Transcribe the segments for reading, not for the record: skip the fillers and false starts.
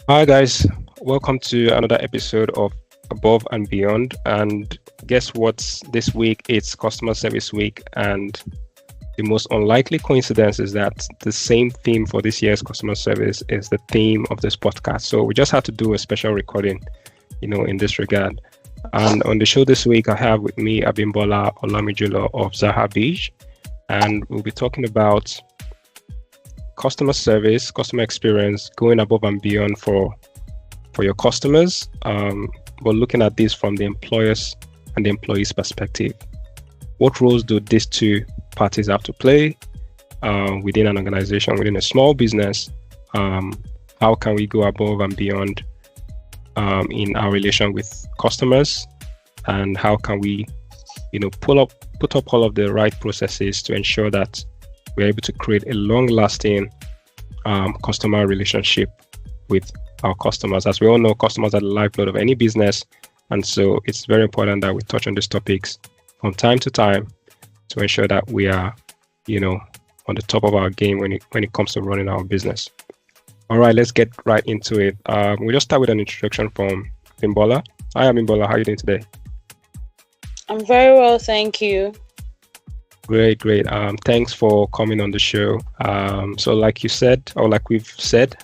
Hi guys, welcome to another episode of Above and Beyond. And guess what? This week it's Customer Service Week, and the most unlikely coincidence is that the same theme for this year's customer service is the theme of this podcast. So we just had to do a special recording, in this regard. And on the show this week, I have with me Abimbola of Zahar Beige, and we'll be talking about customer service, customer experience, going above and beyond for your customers, but looking at this from the employers and the employees' perspective. What roles do these two parties have to play within an organization, within a small business? How can we go above and beyond in our relation with customers, and how can we, put up all of the right processes to ensure that we're able to create a long-lasting customer relationship with our customers. As we all know, customers are the lifeblood of any business, and so it's very important that we touch on these topics from time to time to ensure that we are, on the top of our game when it comes to running our business. All right, let's get right into it. We'll just start with an introduction from Abimbola. Hi, Abimbola. How are you doing today? I'm very well, thank you. Great. Thanks for coming on the show. So like you said, or like we've said,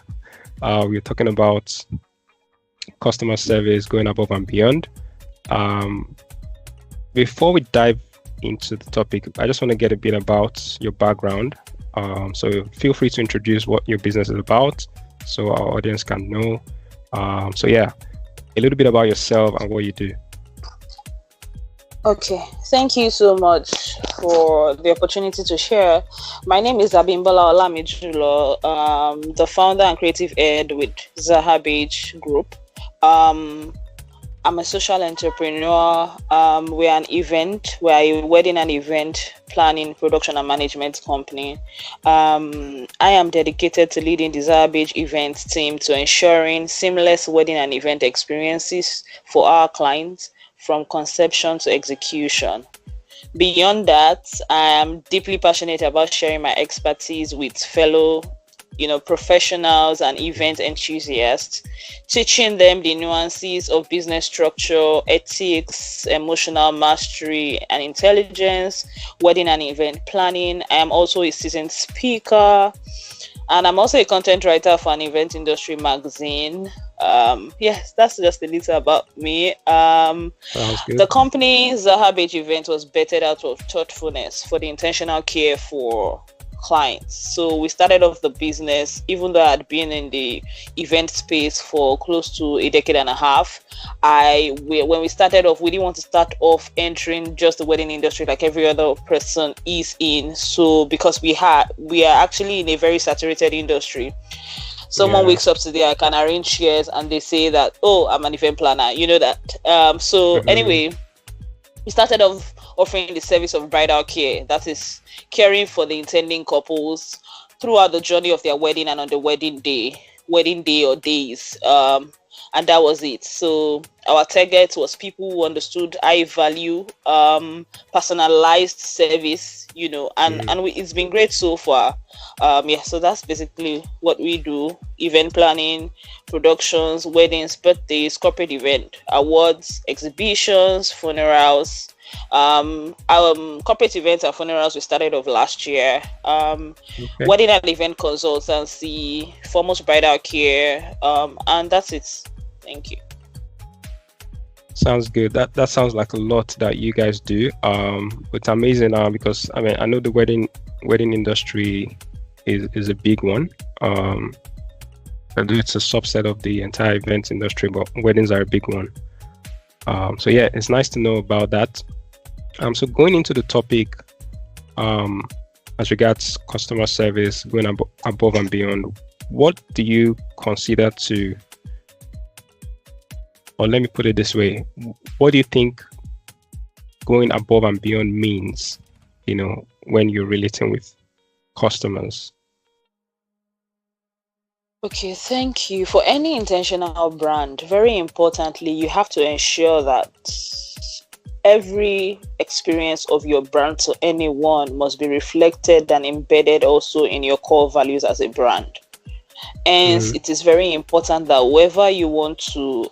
we're talking about customer service going above and beyond. Before we dive into the topic, I just want to get a bit about your background. So feel free to introduce what your business is about so our audience can know. So yeah, a little bit about yourself and what you do. Okay, thank you so much for the opportunity to share. My name is Abimbola of the founder and creative head with Zahar Beige Group. I'm a social entrepreneur. We're a wedding and event planning, production and management company. I am dedicated to leading the Zahar Beige events team to ensuring seamless wedding and event experiences for our clients from conception to execution. Beyond that, I am deeply passionate about sharing my expertise with fellow professionals and event enthusiasts, teaching them the nuances of business structure, ethics, emotional mastery and intelligence, wedding and event planning. I am also a seasoned speaker, and I'm also a content writer for an event industry magazine. Yes, that's just a little about me. The company Zahar Beige event was bettered out of thoughtfulness for the intentional care for clients. So we started off the business, even though I had been in the event space for close to a decade and a half. When we started off, we didn't want to start off entering just the wedding industry like every other person is in. So because we are actually in a very saturated industry. Someone wakes up today, I can arrange shares, and they say that, oh, I'm an event planner. You know that. Anyway, we started off offering the service of bridal care, that is caring for the intending couples throughout the journey of their wedding and on the wedding day or days. And that was it. So our target was people who understood high value, personalized service, it's been great so far. So that's basically what we do: event planning, productions, weddings, birthdays, corporate event, awards, exhibitions, funerals. Corporate events and funerals we started off last year. Wedding and event consultancy, foremost bridal care, and that's it. Thank you. Sounds good. That sounds like a lot that you guys do. It's amazing because I know the wedding industry is a big one. And it's a subset of the entire event industry, but weddings are a big one. So yeah, it's nice to know about that. So going into the topic, as regards customer service, going above and beyond, what do you consider to, or let me put it this way, what do you think going above and beyond means, when you're relating with customers? Okay, thank you. For any intentional brand, very importantly, you have to ensure that every experience of your brand to anyone must be reflected and embedded also in your core values as a brand. Hence, it is very important that whoever you want to,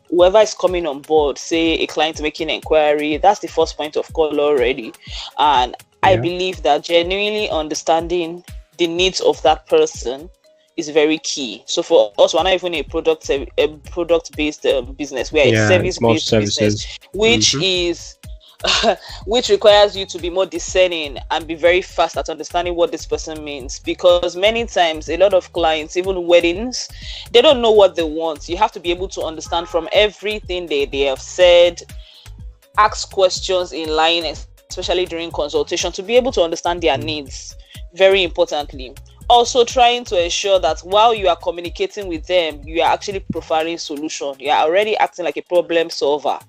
whoever is coming on board, say a client making inquiry, that's the first point of call already. And I believe that genuinely understanding the needs of that person is very key. So for us, we're not even a product based business. We are a service more based services. business, which is which requires you to be more discerning and be very fast at understanding what this person means, because many times a lot of clients, even weddings, they don't know what they want. You have to be able to understand from everything they have said, ask questions in line, especially during consultation, to be able to understand their needs. Very importantly, also trying to ensure that while you are communicating with them, you are actually providing solution. You are already acting like a problem solver,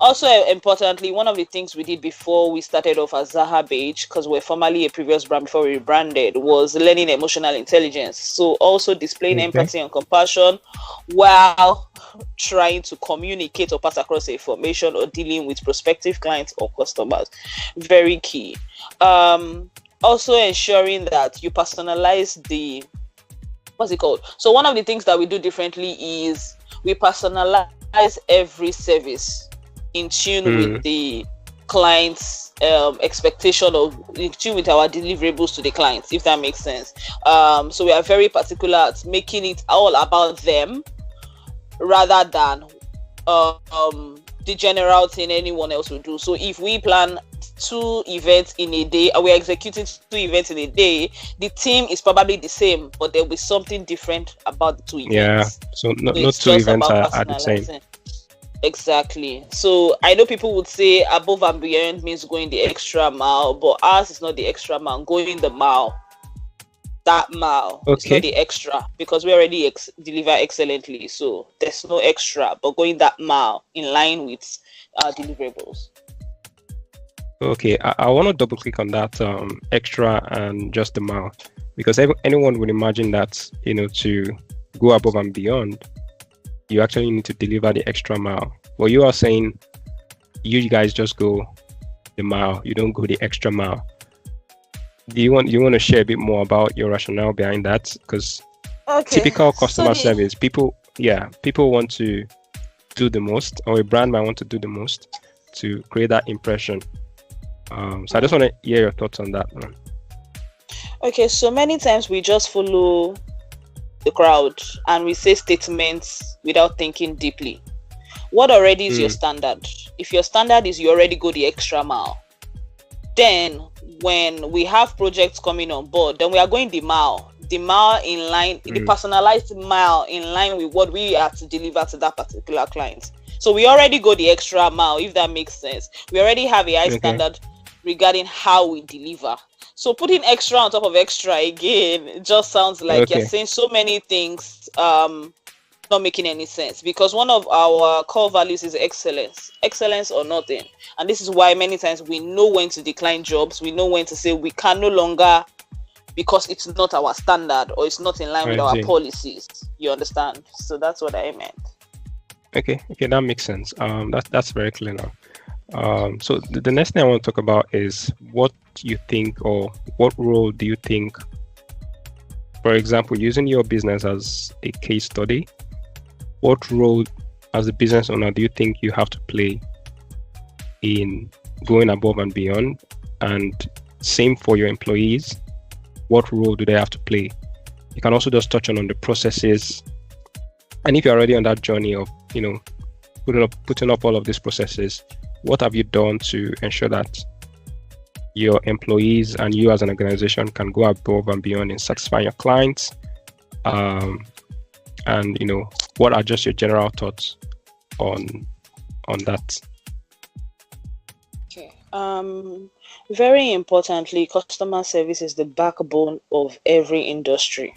Also, importantly, one of the things we did before we started off as Zahar Beige, because we're formerly a previous brand before we rebranded, was learning emotional intelligence. So also displaying empathy and compassion while trying to communicate or pass across information or dealing with prospective clients or customers. Very key. Also ensuring that you personalize the, So one of the things that we do differently is we personalize every service in tune with the client's expectation, of in tune with our deliverables to the clients, if that makes sense. So we are very particular at making it all about them rather than the general thing anyone else will do. So if we plan 2 events in a day, or we're executing 2 events in a day, the team is probably the same, but there'll be something different about the 2 events. So not 2 events are the same. Exactly. So I know people would say above and beyond means going the extra mile, but ours is not the extra mile. Going the mile, that mile, it's not the extra, because we already deliver excellently. So there's no extra, but going that mile in line with our deliverables. Okay, I want to double click on that extra and just the mile, because anyone would imagine that, to go above and beyond, you actually need to deliver the extra mile. Well, you are saying you guys just go the mile, you don't go the extra mile. Do you want to share a bit more about your rationale behind that? Because typical customer service, people want to do the most, or a brand might want to do the most to create that impression. So I just want to hear your thoughts on that, man. Okay, so many times we just follow the crowd and we say statements without thinking deeply. What already is your standard? If your standard is you already go the extra mile, then when we have projects coming on board, then we are going the mile in line, the personalized mile in line with what we are to deliver to that particular client. So we already go the extra mile, if that makes sense. We already have a high standard regarding how we deliver. So putting extra on top of extra again, it just sounds like you're saying so many things, not making any sense, because one of our core values is excellence or nothing. And this is why many times we know when to decline jobs. We know when to say we can no longer, because it's not our standard or it's not in line with our policies. You understand? So that's what I meant. Okay, that makes sense. That's very clear now. So the next thing I want to talk about is what you think, or what role do you think, for example, using your business as a case study, what role as a business owner do you think you have to play in going above and beyond? And same for your employees, what role do they have to play? You can also just touch on the processes, and if you're already on that journey of putting up all of these processes, what have you done to ensure that your employees and you as an organization can go above and beyond in satisfying your clients? And what are just your general thoughts on that? Okay. Very importantly, customer service is the backbone of every industry.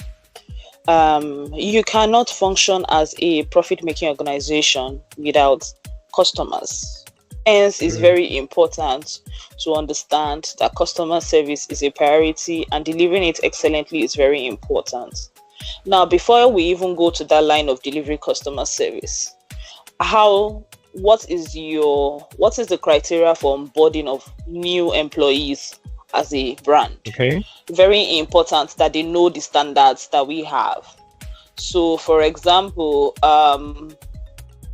You cannot function as a profit-making organization without customers. Hence, it's very important to understand that customer service is a priority, and delivering it excellently is very important. Now, before we even go to that line of delivering customer service, what is the criteria for onboarding of new employees as a brand. Okay. Very important that they know the standards that we have. So, for example,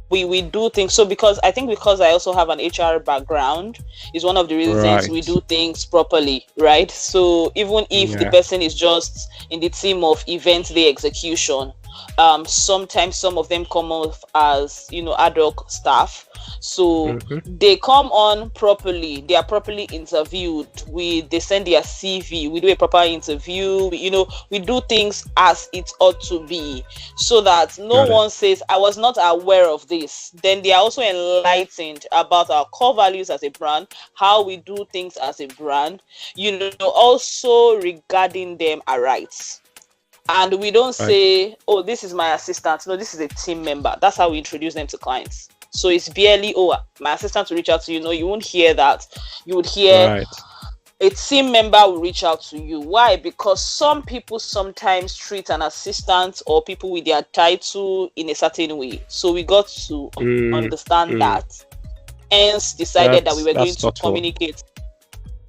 we do things. So because I also have an HR background is one of the reasons we Right. do things properly, right? So even if the Yeah. person is just in the team of event day execution, sometimes some of them come off as ad hoc staff. So Mm-hmm. they come on properly, they are properly interviewed, they send their CV, we do a proper interview, we do things as it ought to be, so that no Got it. one says I was not aware of this. Then they are also enlightened about our core values as a brand, how we do things as a brand, also regarding them our rights. And we don't Right. say, oh, this is my assistant. No, this is a team member. That's how we introduce them to clients. So it's barely, oh, my assistant will reach out to you. No, you won't hear that. You would hear Right. a team member will reach out to you. Why? Because some people sometimes treat an assistant or people with their title in a certain way. So we got to Mm, understand mm. that. Hence decided that we were That's going to thoughtful. communicate.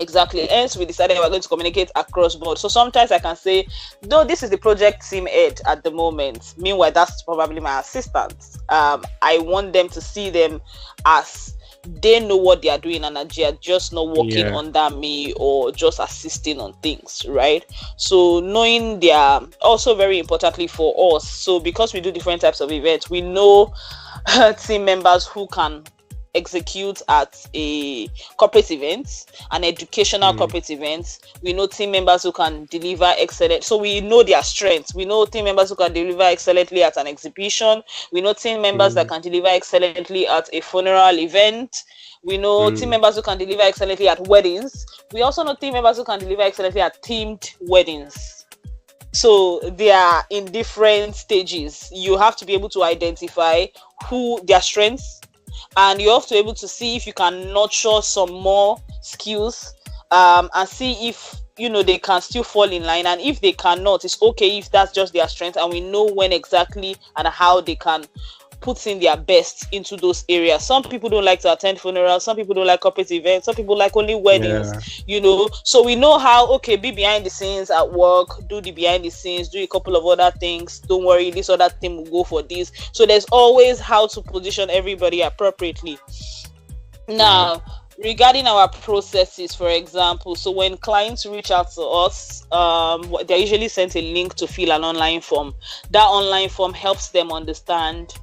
Exactly. Hence, we decided we're going to communicate across board. So sometimes I can say, no, this is the project team head at the moment. Meanwhile, that's probably my assistant. I want them to see them as they know what they are doing and they are just not working Yeah. under me or just assisting on things, right? So knowing they are also very importantly for us. So because we do different types of events, we know team members who can execute at a corporate event, an educational Mm, corporate event. We know team members who can deliver excellent. So we know their strengths. We know team members who can deliver excellently at an exhibition. We know team members that mm, can deliver excellently at a funeral event. We know team mm. members who can deliver excellently at weddings. We also know team members who can deliver excellently at themed weddings. So they are in different stages. You have to be able to identify who their strengths, and you have to be able to see if you can nurture some more skills, and see if they can still fall in line. And if they cannot, it's okay if that's just their strength, and we know when exactly and how they can put in their best into those areas. Some people don't like to attend funerals, some people don't like corporate events, some people like only Yeah. weddings, so we know how, okay, be behind the scenes at work, do the behind the scenes, do a couple of other things, don't worry, this other thing will go for this. So there's always how to position everybody appropriately. Yeah. Now, regarding our processes, for example, so when clients reach out to us, they're usually sent a link to fill an online form. That online form helps them understand,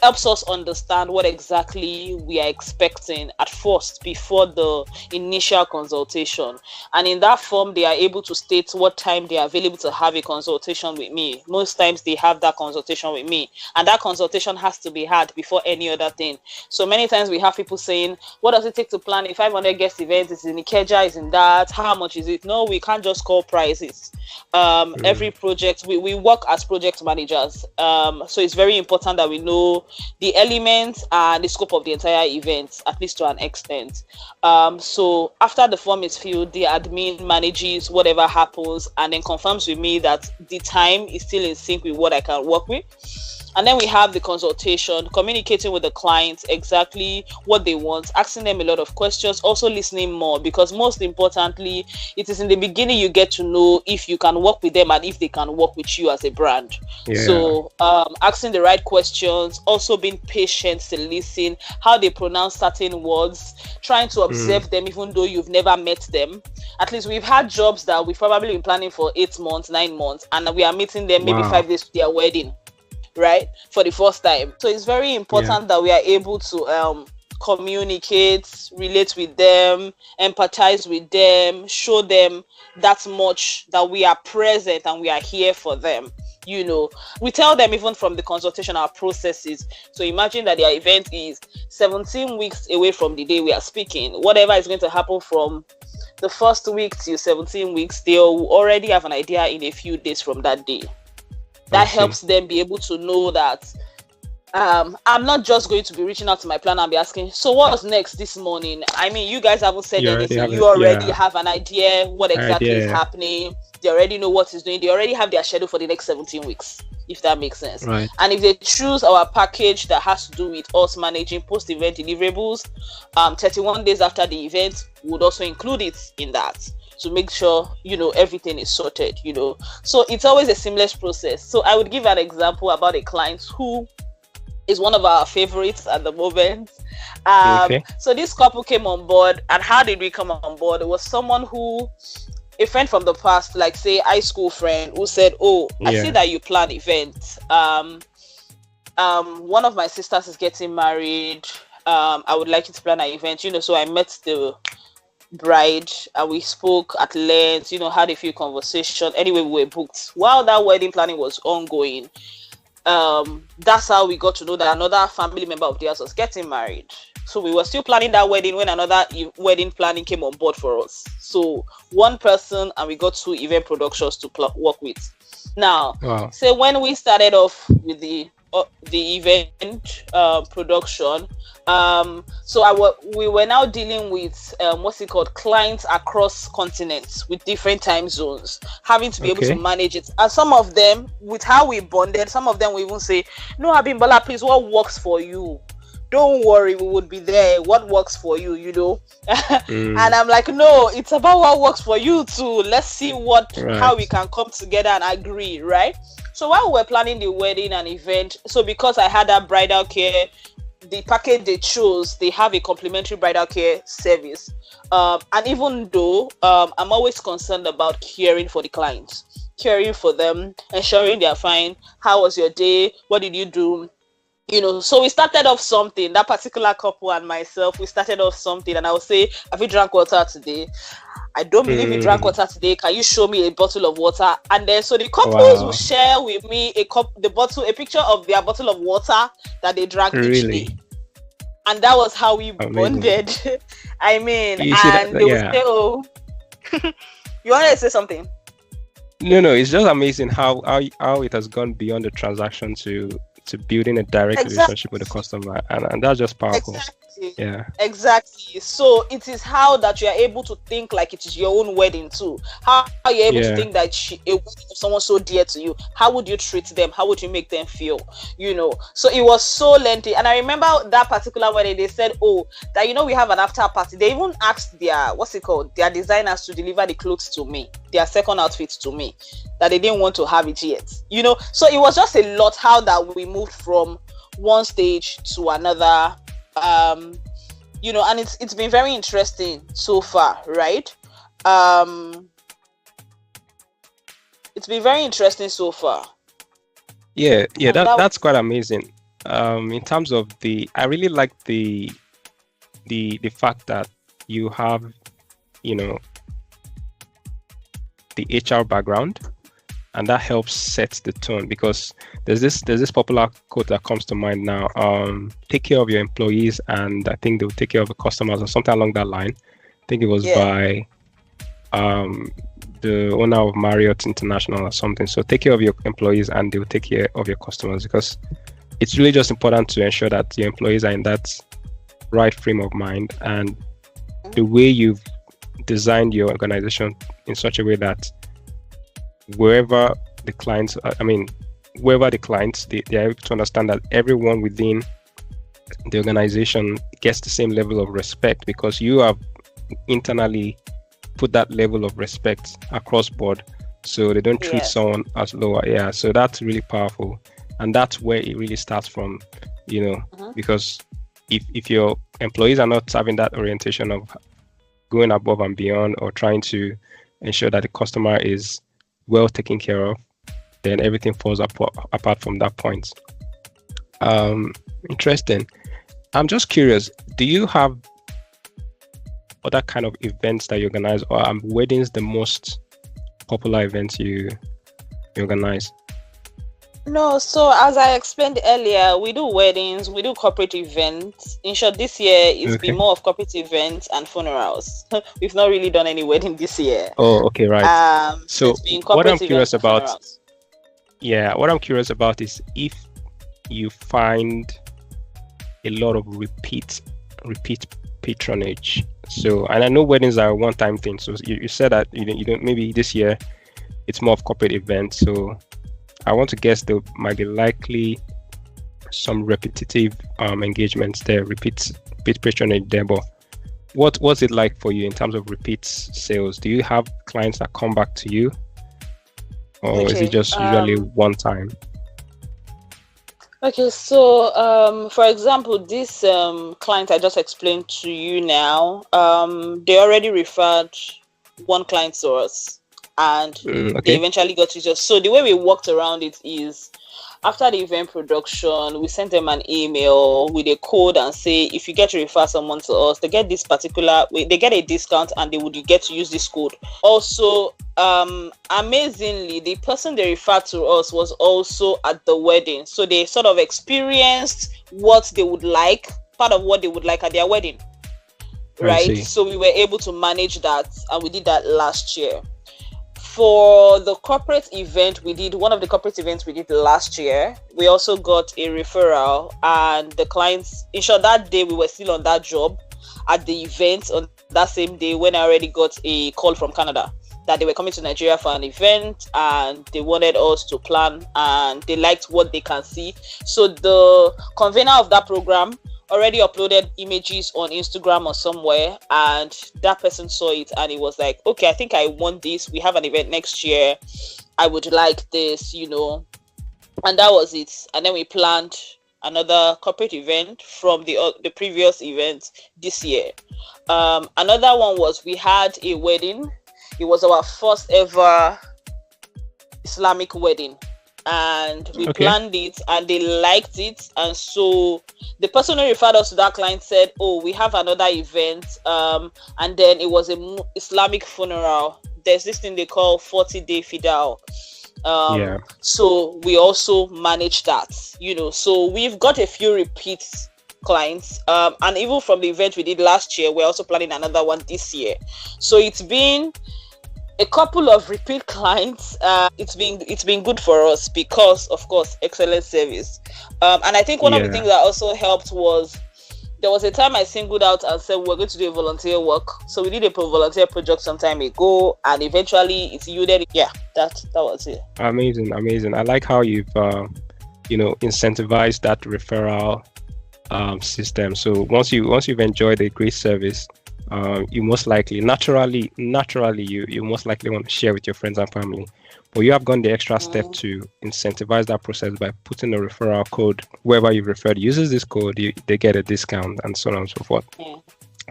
helps us understand what exactly we are expecting at first before the initial consultation. And in that form, they are able to state what time they are available to have a consultation with me. Most times they have that consultation with me, and that consultation has to be had before any other thing. So many times we have people saying, what does it take to plan a 500 guest event? Is in Ikeja, is in that, how much is it? No, we can't just call prices. Every Mm, project, we work as project managers, so it's very important that we know the elements and the scope of the entire event, at least to an extent. So after the form is filled, the admin manages whatever happens and then confirms with me that the time is still in sync with what I can work with. And then we have the consultation, communicating with the clients exactly what they want, asking them a lot of questions, also listening more, because most importantly, it is in the beginning you get to know if you can work with them and if they can work with you as a brand. yeah. So asking the right questions, also being patient to listen, how they pronounce certain words, trying to Mm, observe them even though you've never met them. At least we've had jobs that we've probably been planning for 8 months, 9 months, and we are meeting them maybe wow. 5 days to their wedding, right, for the first time. So it's very Yeah. important that we are able to communicate, relate with them, empathize with them, show them that much that we are present and we are here for them. We tell them even from the consultation our processes. So imagine that their event is 17 weeks away from the day we are speaking. Whatever is going to happen from the first week till 17 weeks, they'll already have an idea in a few days from that day. I That see. helps them be able to know that I'm not just going to be reaching out to my planner and be asking, so what's next this morning? I mean, you guys haven't said You already anything. have You it. already Yeah, have an idea what exactly is idea. happening. They already know what is doing. They already have their schedule for the next 17 weeks, if that makes sense. Right. And if they choose our package that has to do with us managing post-event deliverables, 31 days after the event, we would also include it in that to make sure, everything is sorted, So it's always a seamless process. So I would give an example about a client who is one of our favorites at the moment. Okay. So this couple came on board, and how did we come on board? It was someone a friend from the past, like say high school friend, who said, "Oh, I see Yeah. that you plan events. One of my sisters is getting married. I would like you to plan an event. So I met the bride and we spoke at length. Had a few conversations. Anyway, we were booked. While that wedding planning was ongoing, that's how we got to know that another family member of theirs was getting married. So we were still planning that wedding when another wedding planning came on board for us. So one person, and we got 2 event productions to work with. Now, Wow. so when we started off with the event production, we were now dealing with what's it called, clients across continents with different time zones, having to be able to manage it. And some of them, with how we bonded, some of them will even say, "No, Abimbola, please, what works for you? Don't worry, we would be there. What works for you, And I'm like, no, it's about what works for you too. Let's see how we can come together and agree, right? So while we were planning the wedding and event, so because I had that bridal care, the package they chose, they have a complimentary bridal care service. And even though I'm always concerned about caring for the clients, caring for them, ensuring they're fine. How was your day? What did you do? So we started off something, that particular couple and myself, we started off something, and I would say, "Have you drank water today? I don't believe you drank water today. Can you show me a bottle of water?" And then so the couples will share with me a picture of their bottle of water that they drank each day. And that was how we bonded. I mean, they would say, "Oh," you want to say something? No, it's just amazing how it has gone beyond the transaction to building a direct relationship with the customer, and that's just powerful. Exactly. So it is how that you are able to think like it is your own wedding too. How you're able to think that a wedding of someone so dear to you, how would you treat them? How would you make them feel? So it was so lengthy. And I remember that particular wedding, they said, "Oh, that we have an after party." They even asked their designers to deliver the clothes to me, their second outfit to me, that they didn't want to have it yet. So it was just a lot how that we moved from one stage to another. And it's been very interesting so far, right? It's been very interesting so far. That's quite amazing. In terms of I really like the fact that you have, the HR background, and that helps set the tone, because there's this popular quote that comes to mind now. Take care of your employees, and I think they'll take care of the customers, or something along that line. I think it was by the owner of Marriott International or something. So take care of your employees and they'll take care of your customers, because it's really just important to ensure that your employees are in that right frame of mind, and the way you've designed your organization in such a way that wherever the clients, they are able to understand that everyone within the organization gets the same level of respect, because you have internally put that level of respect across board, so they don't treat someone as lower. So that's really powerful, and that's where it really starts from, because if your employees are not having that orientation of going above and beyond, or trying to ensure that the customer is well taken care of, then everything falls apart from that point. Interesting. I'm just curious, do you have other kind of events that you organize, or are weddings the most popular events you organize? No, so as I explained earlier, we do weddings, we do corporate events. In short, this year it's been more of corporate events and funerals. We've not really done any wedding this year. Oh, okay, right. So what I'm curious about, what I'm curious about is if you find a lot of repeat patronage. So, and I know weddings are a one-time thing. So you said that you don't maybe this year it's more of corporate events. So I want to guess there might be likely some repetitive engagements there, repeat patronage there. But what's it like for you in terms of repeat sales? Do you have clients that come back to you, or is it just usually one time? Okay, so for example, this client I just explained to you now, they already referred one client to us, and they eventually got to just. So the way we worked around it is, after the event production, we sent them an email with a code and say, if you get to refer someone to us, they get this particular, they get a discount and they would get to use this code. Also, amazingly, the person they referred to us was also at the wedding. So they sort of experienced what they would like, part of what they would like at their wedding. Right? So we were able to manage that, and we did that last year. For the corporate event one of the corporate events we did last year, we also got a referral, and the clients, in short, that day we were still on that job at the event on that same day when I already got a call from Canada that they were coming to Nigeria for an event and they wanted us to plan, and they liked what they can see. So the convener of that program already uploaded images on Instagram or somewhere, and that person saw it and it was like, okay, I think I want this. We have an event next year. I would like this, and that was it. And then we planned another corporate event from the previous event this year. Another one was, we had a wedding. It was our first ever Islamic wedding, and we planned it and they liked it. And so the person who referred us to that client said, oh, we have another event, and then it was a Islamic funeral. There's this thing they call 40-day fidal. So we also manage that, so we've got a few repeat clients, and even from the event we did last year, we're also planning another one this year. So it's been a couple of repeat clients. It's been good for us because, of course, excellent service. And I think one of the things that also helped was, there was a time I singled out and said we're going to do a volunteer work. So we did a volunteer project some time ago, and eventually it yielded. Yeah, that was it. Amazing. I like how you've incentivized that referral system. So once you've enjoyed a great service, you most likely naturally you most likely want to share with your friends and family, but you have gone the extra step to incentivize that process by putting a referral code. Whoever you've referred uses this code, they get a discount, and so on and so forth.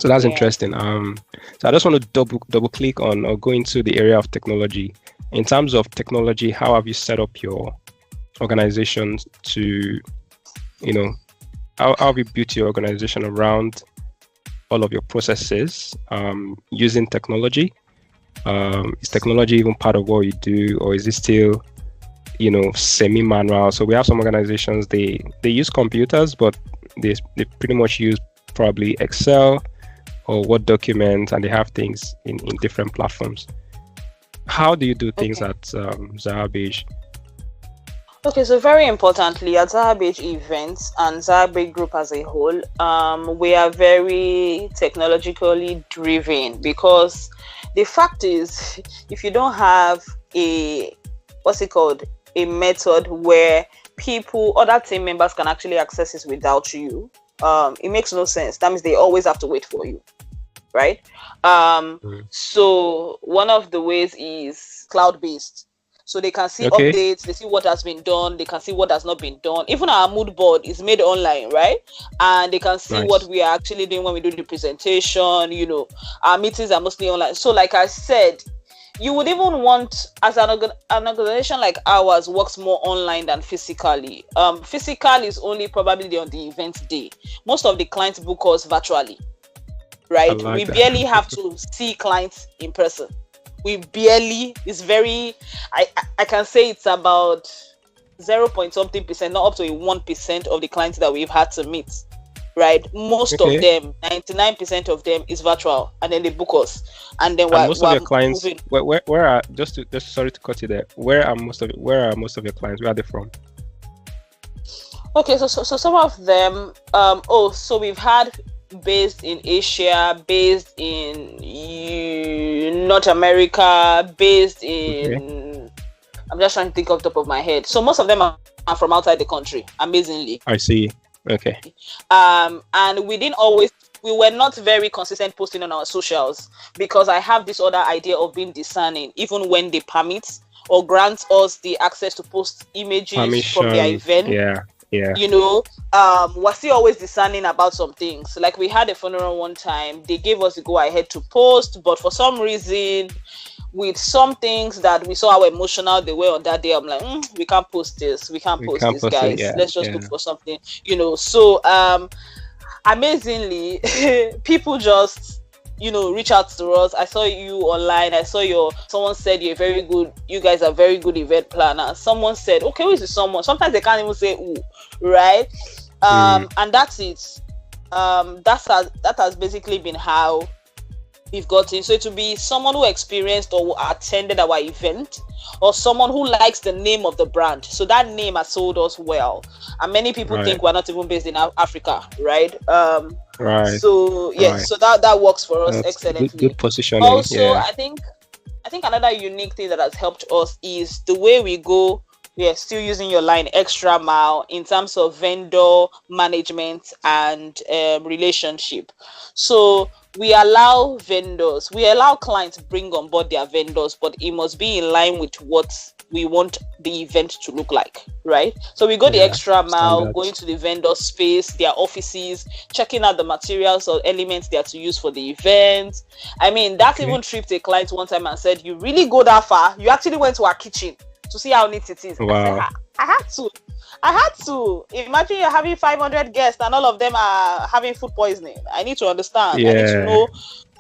So that's interesting. So I just want to double click on or go into the area of technology. In terms of technology, how have you set up your organization to, how have you built your organization around all of your processes using technology? Is technology even part of what you do, or is it still, semi-manual? So we have some organizations, they use computers, but they pretty much use probably Excel or Word documents, and they have things in different platforms. How do you do things at Zahar Beige? Okay, so very importantly, at Zahar Beige events and Zahar Beige group as a whole, we are very technologically driven, because the fact is, if you don't have a method where other team members can actually access it without you, it makes no sense. That means they always have to wait for you, right? So one of the ways is cloud-based. So they can see updates, they see what has been done, they can see what has not been done. Even our mood board is made online, right? And they can see what we are actually doing when we do the presentation. Our meetings are mostly online. So like I said, you would even want, as an organization like ours works more online than physically. Physical is only probably on the event day. Most of the clients book us virtually, right? We barely have to see clients in person. We barely, I can say it's about 0.something%, not up to 1% of the clients that we've had to meet, right? Most of them, 99% of them is virtual, and then they book us, and then most of your clients, where are, sorry to cut you there, where are most of your clients, where are they from? Okay, so some of them, so we've had based in Asia, based in North America, based Okay, in, I'm just trying to think off the top of my head. So most of them are from outside the country, amazingly. I see. Okay, And we were not very consistent posting on our socials because I have this other idea of being discerning, even when they permit or grant us the access to post images from their permission. event. Yeah, yeah. We're still always discerning about some things. Like we had a funeral one time, they gave us the go ahead to post, but for some reason, with some things that we saw how emotional they were on that day, I'm like, we can't post this, we can't We post this, campus it. guys. Yeah, Let's just yeah. look for something. So amazingly, people just reach out to us. I saw you online. I saw someone said you guys are very good event planners. Someone said, okay, who is this someone? Sometimes they can't even say who, right? And that's it. That has basically been how we've gotten. So it will be someone who experienced or who attended our event, or someone who likes the name of the brand. So that name has sold us well. And many people Right, think we're not even based in Africa, right? right, So yes, right. so that works for us That's good. excellently. Good positioning. Also, Yeah. I think another unique thing that has helped us is the way we go. We are still using your line extra mile in terms of vendor management and relationship. So we allow clients to bring on board their vendors, but it must be in line with what we want the event to look like, right? So we go the Yeah. extra mile, going Standards. to the vendor space, their offices, checking out the materials or elements they are to use for the event. I mean, that Okay. even tripped a client one time and said, "You really go that far? You actually went to our kitchen to see how neat it is." I said, Wow. I had to. I had to. Imagine you're having 500 guests and all of them are having food poisoning. I need to understand. I need to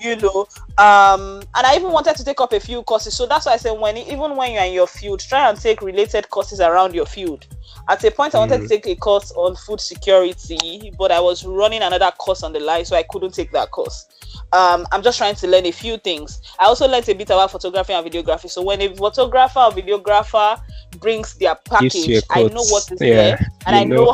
Yeah. know, and I even wanted to take up a few courses. So that's why I said, even when you're in your field, try and take related courses around your field. At a point, I wanted to take a course on food security, but I was running another course on the line, so I couldn't take that course. I'm just trying to learn a few things. I also learned a bit about photography and videography. So when a photographer or videographer brings their Gives you a package, I know quote. what is Yeah. there, and You know.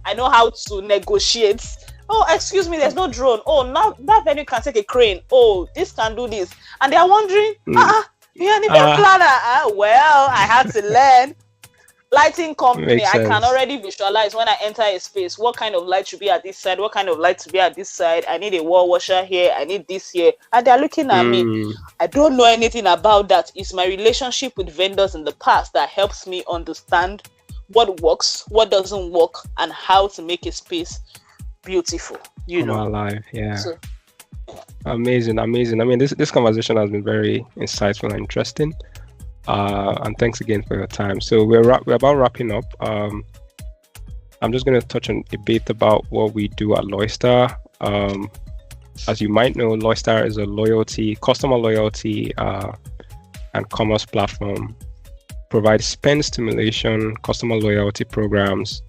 I know how to negotiate. Oh, excuse me, there's no drone. Oh, now that venue can take a crane. Oh, this can do this, and they are wondering, you're an event planner. Well, I had to learn. Lighting company, Makes I can sense. already visualize when I enter a space what kind of light should be at this side, what kind of light should be at this side. I need a wall washer here, I need this here, and they're looking at me. I don't know anything about that. It's my relationship with vendors in the past that helps me understand what works, what doesn't work, and how to make a space beautiful. Come alive. Yeah. So Amazing. Amazing. I mean, this conversation has been very insightful and interesting. And thanks again for your time. So we're about wrapping up. I'm just going to touch on a bit about what we do at Loystar. As you might know, Loystar is a customer loyalty and commerce platform. Provides spend stimulation, customer loyalty programs,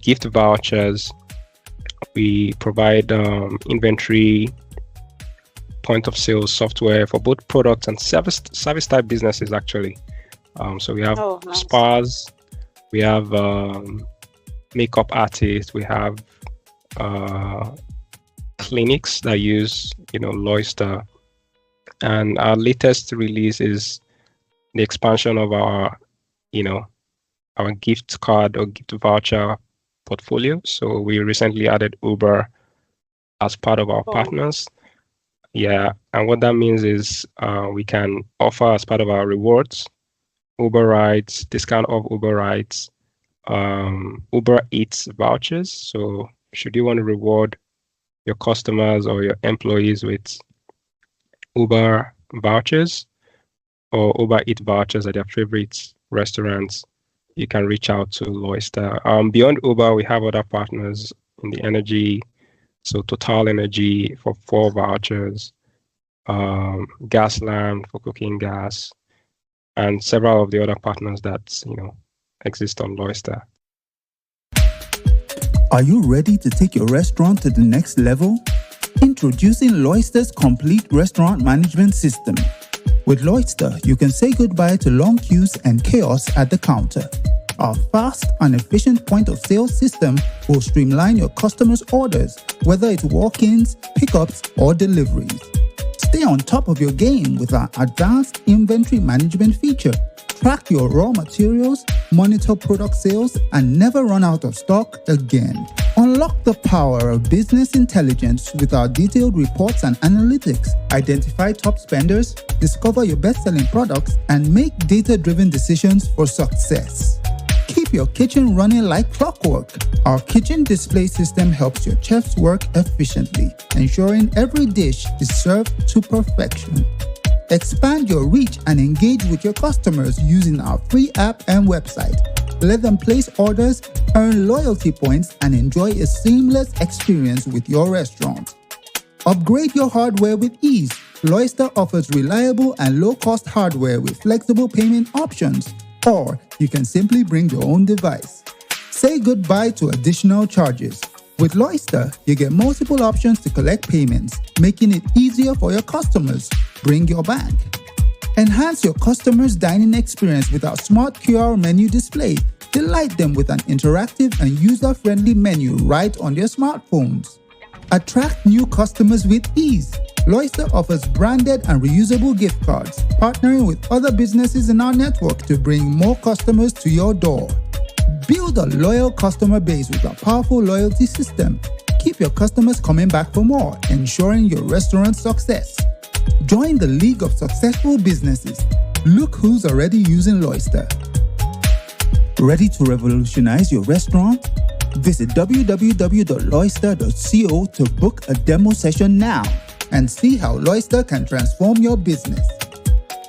gift vouchers. We provide inventory, point of sale software for both product and service type businesses actually. So we have nice. spas, we have makeup artists, we have clinics that use Loystar, and our latest release is the expansion of our gift card or gift voucher portfolio. So we recently added Uber as part of our partners. Yeah, and what that means is we can offer as part of our rewards, Uber rides, discount of Uber rides, Uber Eats vouchers. So should you want to reward your customers or your employees with Uber vouchers or Uber Eats vouchers at their favorite restaurants, you can reach out to Loystar. Beyond Uber, we have other partners in the energy. So Total Energy for 4 vouchers, Gasland for cooking gas, and several of the other partners that exist on Loystar. Are you ready to take your restaurant to the next level? Introducing Loystar's complete restaurant management system. With Loystar, you can say goodbye to long queues and chaos at the counter. Our fast and efficient point of sale system will streamline your customers' orders, whether it's walk-ins, pickups, or deliveries. Stay on top of your game with our advanced inventory management feature. Track your raw materials, monitor product sales, and never run out of stock again. Unlock the power of business intelligence with our detailed reports and analytics. Identify top spenders, discover your best-selling products, and make data-driven decisions for success. Keep your kitchen running like clockwork. Our kitchen display system helps your chefs work efficiently, ensuring every dish is served to perfection. Expand your reach and engage with your customers using our free app and website. Let them place orders, earn loyalty points, and enjoy a seamless experience with your restaurant. Upgrade your hardware with ease. Loyster offers reliable and low-cost hardware with flexible payment options, or you can simply bring your own device. Say goodbye to additional charges. With Loyster, you get multiple options to collect payments, making it easier for your customers. Bring your bag. Enhance your customers' dining experience with our smart QR menu display. Delight them with an interactive and user-friendly menu right on their smartphones. Attract new customers with ease. Loyster offers branded and reusable gift cards, partnering with other businesses in our network to bring more customers to your door. Build a loyal customer base with a powerful loyalty system. Keep your customers coming back for more, ensuring your restaurant's success. Join the League of Successful Businesses. Look who's already using Loyster. Ready to revolutionize your restaurant? Visit www.loyster.co to book a demo session now and see how Loyster can transform your business.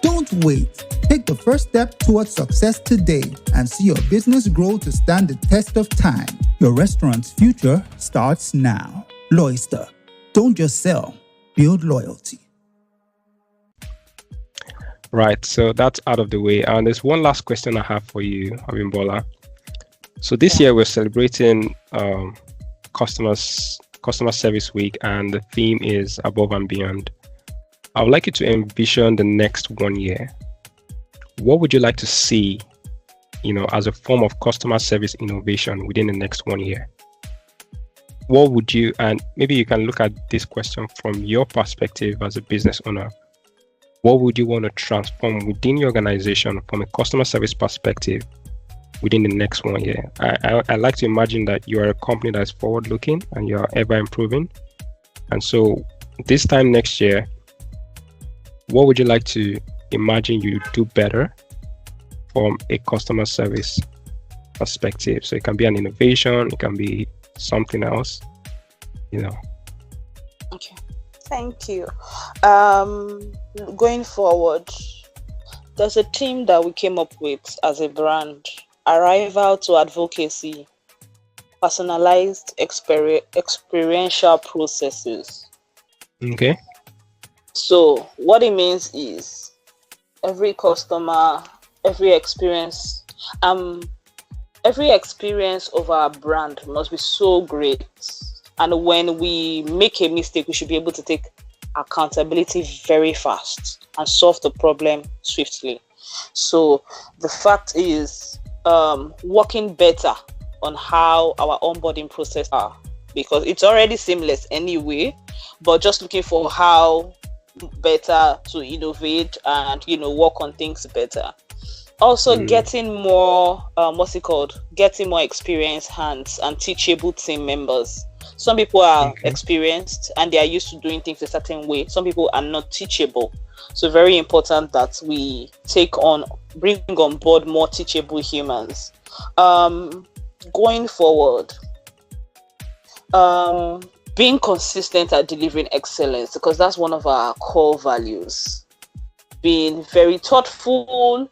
Don't wait. Take the first step towards success today and see your business grow to stand the test of time. Your restaurant's future starts now. Loyster. Don't just sell, build loyalty. Right, so that's out of the way. And there's one last question I have for you, Abimbola. So this year we're celebrating Customer Service Week, and the theme is Above and Beyond. I would like you to envision the next 1 year. What would you like to see, as a form of customer service innovation within the next 1 year? What would you, and maybe you can look at this question from your perspective as a business owner. What would you want to transform within your organization from a customer service perspective within the next 1 year? I like to imagine that you are a company that's forward-looking and you are ever improving. And so this time next year, what would you like to imagine you do better from a customer service perspective? So it can be an innovation, it can be something else, Okay, thank you. Going forward, there's a theme that we came up with as a brand: arrival to advocacy, personalized experiential processes. Okay. So what it means is every customer, every experience of our brand must be so great. And when we make a mistake, we should be able to take accountability very fast and solve the problem swiftly. So the fact is working better on how our onboarding process are, because it's already seamless anyway, but just looking for how better to innovate and work on things better. Also getting more getting more experienced hands and teachable team members. Some people are experienced and they are used to doing things a certain way. Some people are not teachable. So very important that we bring on board more teachable humans. Going forward, being consistent at delivering excellence, because that's one of our core values. Being very thoughtful,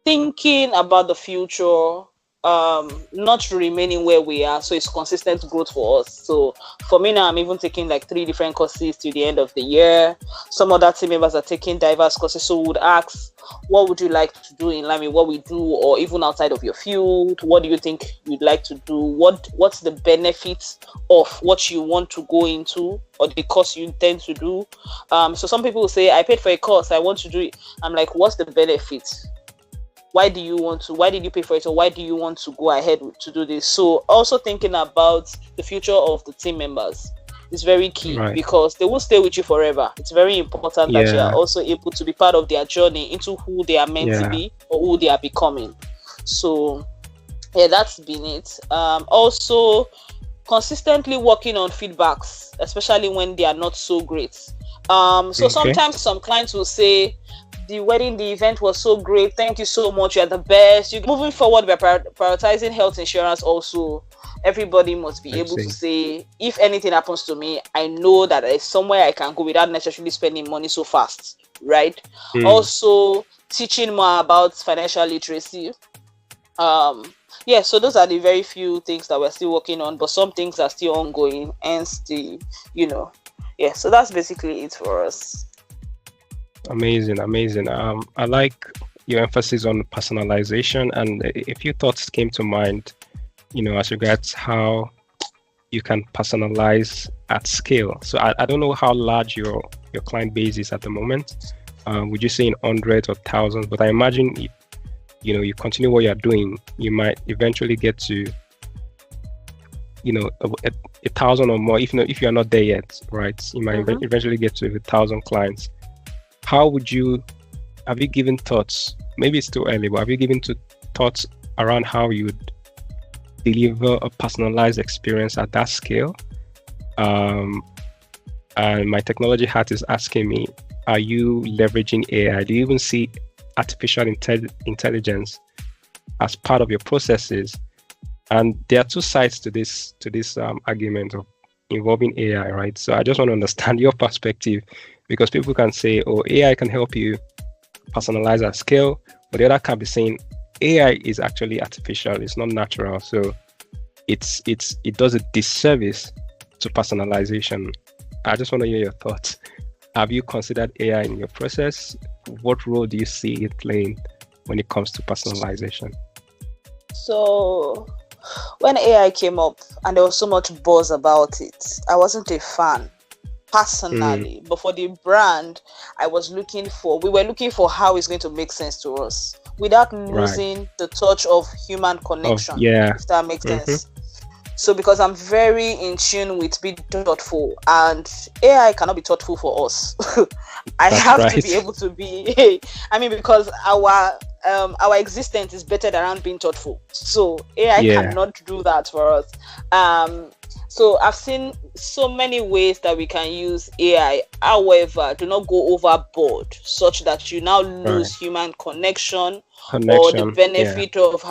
thinking about the future, not remaining where we are. So it's consistent growth for us. So for me now, I'm even taking like 3 different courses to the end of the year. Some other team members are taking diverse courses. So we would ask, what would you like to do in line with what we do, or even outside of your field? What do you think you'd like to do? What's the benefits of what you want to go into, or the course you intend to do? So some people will say, I paid for a course, I want to do it. I'm like, what's the benefit? why did you pay for it, or why do you want to go ahead to do this? So also thinking about the future of the team members is very key, Right. because they will stay with you forever. It's very important that you are Yeah. also able to be part of their journey into who they are meant to Yeah. be, or who they are becoming. So yeah, that's been it. Also consistently working on feedbacks, especially when they are not so great. So Okay. sometimes some clients will say, the event was so great, thank you so much, you're the best. You moving forward, we're prioritizing health insurance also. Everybody must be I able to see. say, if anything happens to me, I know that there's somewhere I can go without necessarily spending money so fast, right? Also teaching more about financial literacy. Yeah, so those are the very few things that we're still working on, but some things are still ongoing, and still, yeah, so that's basically it for us. Amazing. I like your emphasis on personalization, and a few thoughts came to mind, as regards how you can personalize at scale. So I don't know how large your client base is at the moment. Would you say in hundreds or thousands? But I imagine if you continue what you're doing, you might eventually get to a thousand or more. If you're not there yet, right? You might eventually get to 1,000 clients. Have you given thoughts? Maybe it's too early, but have you given thoughts around how you would deliver a personalized experience at that scale? And my technology hat is asking me, are you leveraging AI? Do you even see artificial intelligence as part of your processes? And there are two sides to this argument of involving AI, right? So I just want to understand your perspective, because people can say, oh, AI can help you personalize at scale, but the other can be saying AI is actually artificial, it's not natural, so it does a disservice to personalization. I just want to hear your thoughts. Have you considered AI in your process? What role do you see it playing when it comes to personalization? So when AI came up and there was so much buzz about it, I wasn't a fan personally, but for the brand, we were looking for how it's going to make sense to us without losing the touch of human connection, if that makes sense. So because I'm very in tune with being thoughtful, and AI cannot be thoughtful for us. I have to be able to be, because our existence is better around being thoughtful. So AI cannot do that for us. So I've seen so many ways that we can use AI. However, do not go overboard such that you now lose human connection or the benefit of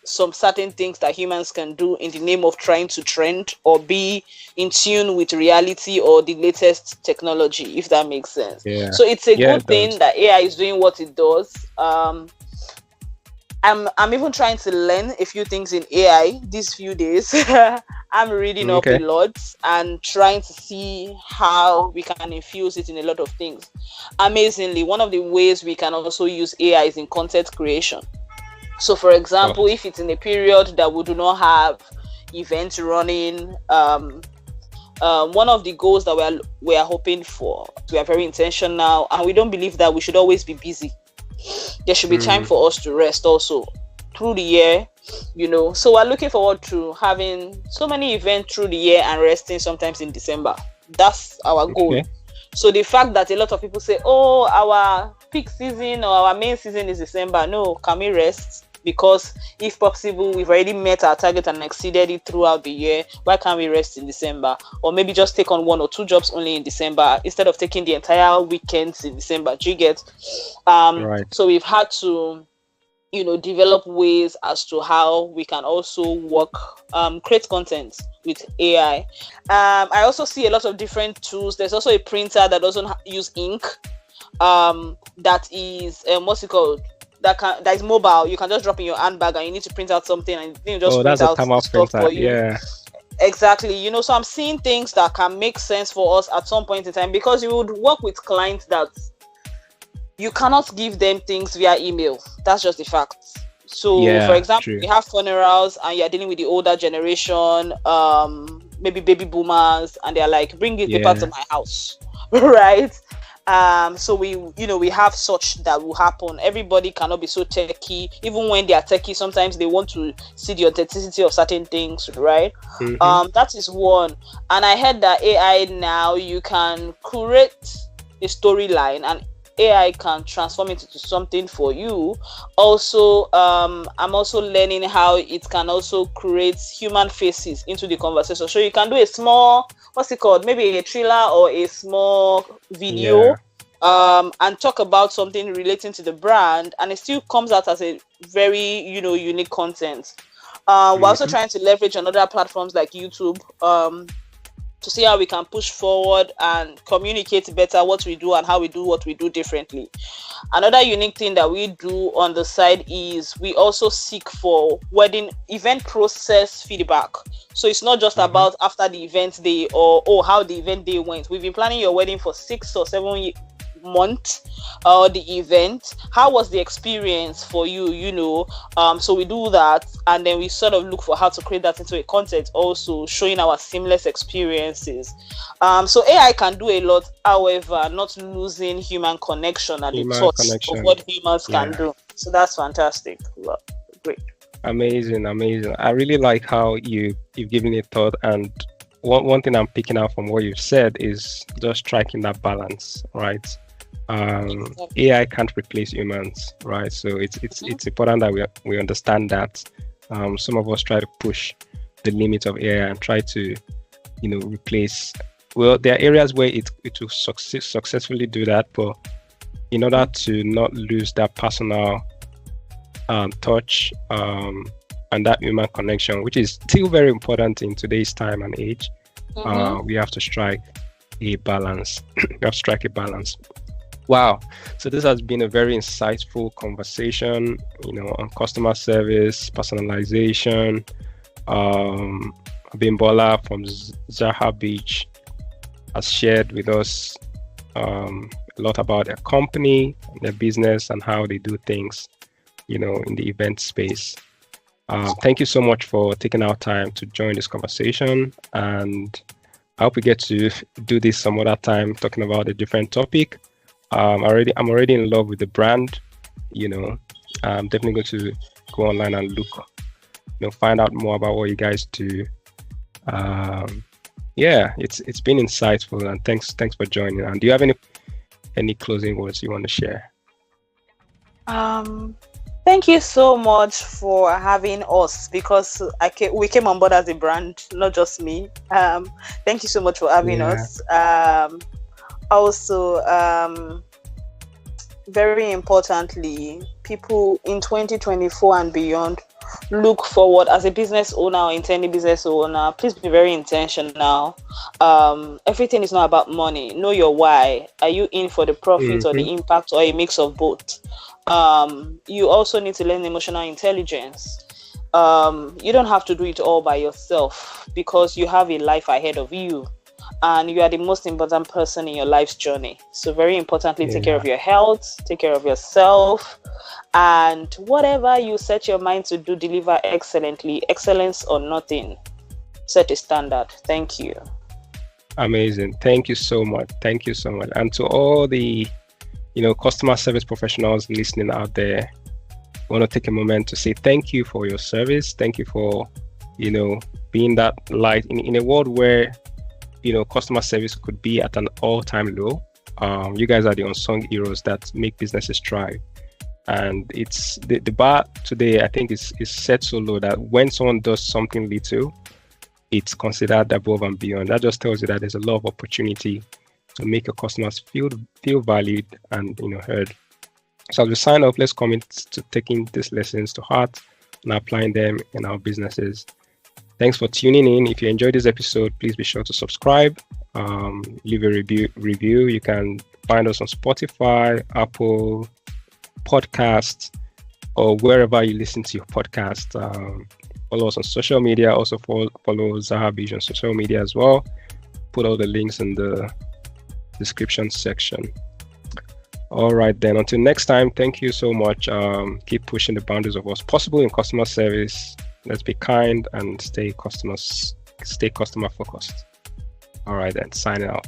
some certain things that humans can do in the name of trying to trend or be in tune with reality or the latest technology, if that makes sense. So it's a good thing that AI is doing what it does. I'm even trying to learn a few things in AI these few days. I'm reading up a lot and trying to see how we can infuse it in a lot of things. Amazingly, one of the ways we can also use AI is in content creation. So for example, if it's in a period that we do not have events running, one of the goals that we are hoping for, we are very intentional, and we don't believe that we should always be busy. There should be time for us to rest also through the year, so we're looking forward to having so many events through the year and resting sometimes in December. That's our goal. So the fact that a lot of people say, oh, our peak season or our main season is December, no, can we rest? Because if possible, we've already met our target and exceeded it throughout the year. Why can't we rest in December? Or maybe just take on 1 or 2 jobs only in December instead of taking the entire weekends in December. Do you get? So we've had to, develop ways as to how we can also create content with AI. I also see a lot of different tools. There's also a printer that doesn't use ink. That is, what's it called? That is mobile. You can just drop in your handbag and you need to print out something and you just print out stuff for you. Yeah. Exactly. So I'm seeing things that can make sense for us at some point in time, because you would work with clients that you cannot give them things via email. That's just the fact. So for example, we have funerals and you're dealing with the older generation, maybe baby boomers, and they're like, bring this paper to my house. Right? So we have such that will happen. Everybody cannot be so techy. Even when they are techy, sometimes they want to see the authenticity of certain things, right? That is one. And I heard that AI now, you can create a storyline and AI can transform it into something for you. Also, I'm also learning how it can also create human faces into the conversation. So you can do a small, what's it called? Maybe a trailer or a small video, and talk about something relating to the brand, and it still comes out as a very, unique content. We're also trying to leverage on other platforms like YouTube, to see how we can push forward and communicate better what we do and how we do what we do differently. Another unique thing that we do on the side is we also seek for wedding event process feedback. So it's not just about after the event day or how the event day went. We've been planning your wedding for 6 or 7 months, the event. How was the experience for you? So we do that, and then we sort of look for how to create that into a content, also showing our seamless experiences. So AI can do a lot, however, not losing human connection and the thoughts of what humans can do. So that's fantastic. Well, great. Amazing. I really like how you've given it thought, and one thing I'm picking out from what you've said is just striking that balance, right? AI can't replace humans, right? So it's important that we understand that. Some of us try to push the limit of AI and try to replace. Well, there are areas where it will successfully do that, but in order to not lose that personal touch and that human connection, which is still very important in today's time and age, we have to strike a balance. Wow. So this has been a very insightful conversation, on customer service, personalization. Abimbola from Zahar Beige has shared with us a lot about their company, their business, and how they do things, in the event space. Thank you so much for taking our time to join this conversation, and I hope we get to do this some other time, talking about a different topic. I'm already in love with the brand. I'm definitely going to go online and look, find out more about what you guys do. It's been insightful, and thanks for joining. And do you have any closing words you want to share? Thank you so much for having us, because we came on board as a brand, not just me. Thank you so much for having us. Also, very importantly, people in 2024 and beyond, look forward as a business owner or intending business owner. Please be very intentional. Everything is not about money. Know your why. Are you in for the profit or the impact, or a mix of both? You also need to learn emotional intelligence. You don't have to do it all by yourself, because you have a life ahead of you, and you are the most important person in your life's journey. So very importantly, take care of your health, take care of yourself, and whatever you set your mind to do, deliver excellently. Excellence or nothing. Set a standard. Thank you. Amazing. Thank you so much. And to all the customer service professionals listening out there, I want to take a moment to say thank you for your service. Thank you for being that light in a world where customer service could be at an all-time low. You guys are the unsung heroes that make businesses thrive. And it's the bar today, I think, is set so low that when someone does something little, it's considered above and beyond. That just tells you that there's a lot of opportunity to make your customers feel valued and heard. So as we sign off, let's commit to taking these lessons to heart and applying them in our businesses. Thanks for tuning in. If you enjoyed this episode, please be sure to subscribe, leave a review. You can find us on Spotify, Apple Podcasts, or wherever you listen to your podcast. Follow us on social media. Also follow Zahar Beige on social media as well. Put all the links in the description section. All right, then. Until next time, thank you so much. Keep pushing the boundaries of what's possible in customer service. Let's be kind and stay customer focused. All right, then. Signing out.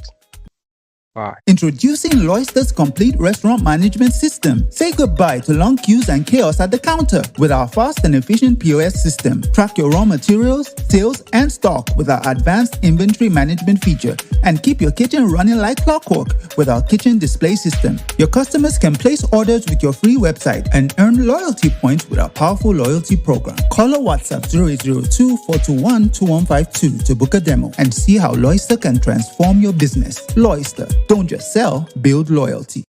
Bye. Introducing Loyster's complete restaurant management system. Say goodbye to long queues and chaos at the counter with our fast and efficient POS system. Track your raw materials, sales, and stock with our advanced inventory management feature. And keep your kitchen running like clockwork with our kitchen display system. Your customers can place orders with your free website and earn loyalty points with our powerful loyalty program. Call or WhatsApp 0802-421-2152 to book a demo and see how Loyster can transform your business. Loyster. Don't just sell, build loyalty.